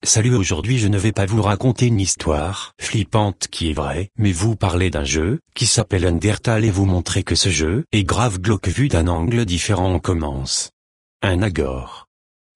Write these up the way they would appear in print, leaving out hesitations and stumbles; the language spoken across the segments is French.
Salut, aujourd'hui je ne vais pas vous raconter une histoire flippante qui est vraie, mais vous parler d'un jeu qui s'appelle Undertale et vous montrer que ce jeu est grave glauque vu d'un angle différent. On commence. Un Nagore.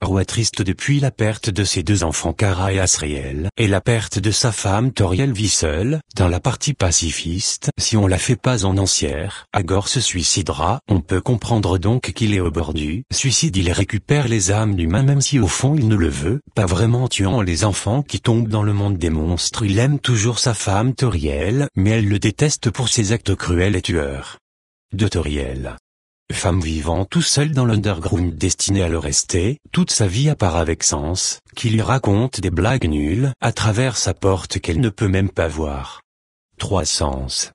Roi triste depuis la perte de ses deux enfants Kara et Asriel, et la perte de sa femme Toriel vit seul, dans la partie pacifiste. Si on la fait pas en entière, Agor se suicidera. On peut comprendre donc qu'il est au bord du suicide. Il récupère les âmes d'humains même si au fond il ne le veut pas vraiment, tuant les enfants qui tombent dans le monde des monstres. Il aime toujours sa femme Toriel, mais elle le déteste pour ses actes cruels et tueurs. De Toriel. Femme vivant tout seul dans l'underground destinée à le rester, toute sa vie à part avec Sens, qui lui raconte des blagues nulles, à travers sa porte qu'elle ne peut même pas voir. 3 Sens.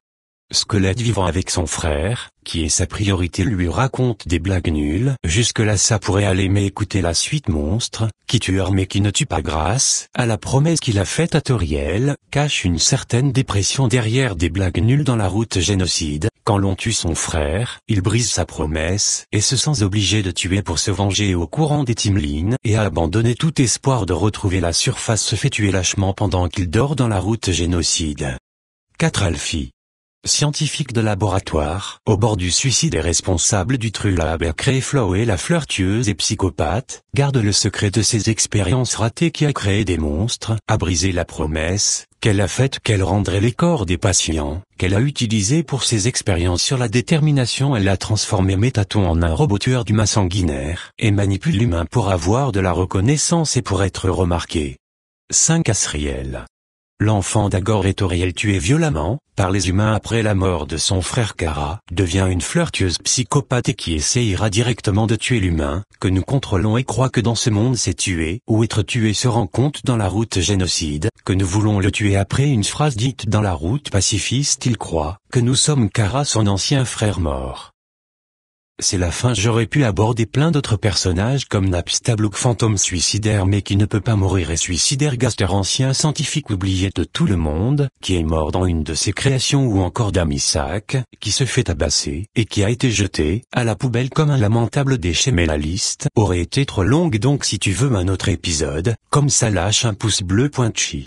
Squelette vivant avec son frère, qui est sa priorité, lui raconte des blagues nulles. Jusque-là ça pourrait aller, mais écoutez la suite. Monstre, qui tueur mais qui ne tue pas grâce à la promesse qu'il a faite à Toriel, cache une certaine dépression derrière des blagues nulles dans la route génocide. Quand l'on tue son frère, il brise sa promesse, et se sent obligé de tuer pour se venger. Au courant des Timlin, et a abandonné tout espoir de retrouver la surface, se fait tuer lâchement pendant qu'il dort dans la route génocide. 4 Alfie. Scientifique de laboratoire, au bord du suicide et responsable du Trulab a créé Flowey, la fleur tueuse et psychopathe, garde le secret de ses expériences ratées, qui a créé des monstres, a brisé la promesse qu'elle a faite qu'elle rendrait les corps des patients, qu'elle a utilisé pour ses expériences sur la détermination. Elle a transformé Métaton en un robot tueur d'humains sanguinaire, et manipule l'humain pour avoir de la reconnaissance et pour être remarqué. 5 Asriel. L'enfant d'Agor et Toriel, tué violemment par les humains après la mort de son frère Kara, devient une fleur tueuse psychopathe et qui essayera directement de tuer l'humain que nous contrôlons et croit que dans ce monde c'est tuer ou être tué. Se rend compte dans la route génocide que nous voulons le tuer. Après une phrase dite dans la route pacifiste, il croit que nous sommes Kara, son ancien frère mort. C'est la fin. J'aurais pu aborder plein d'autres personnages comme Napstablook, fantôme suicidaire mais qui ne peut pas mourir, et Suicidaire Gaster, ancien scientifique oublié de tout le monde, qui est mort dans une de ses créations, ou encore Damisak, qui se fait tabasser, et qui a été jeté à la poubelle comme un lamentable déchet. Mais la liste aurait été trop longue, donc si tu veux un autre épisode, comme ça, lâche un pouce bleu. Chi.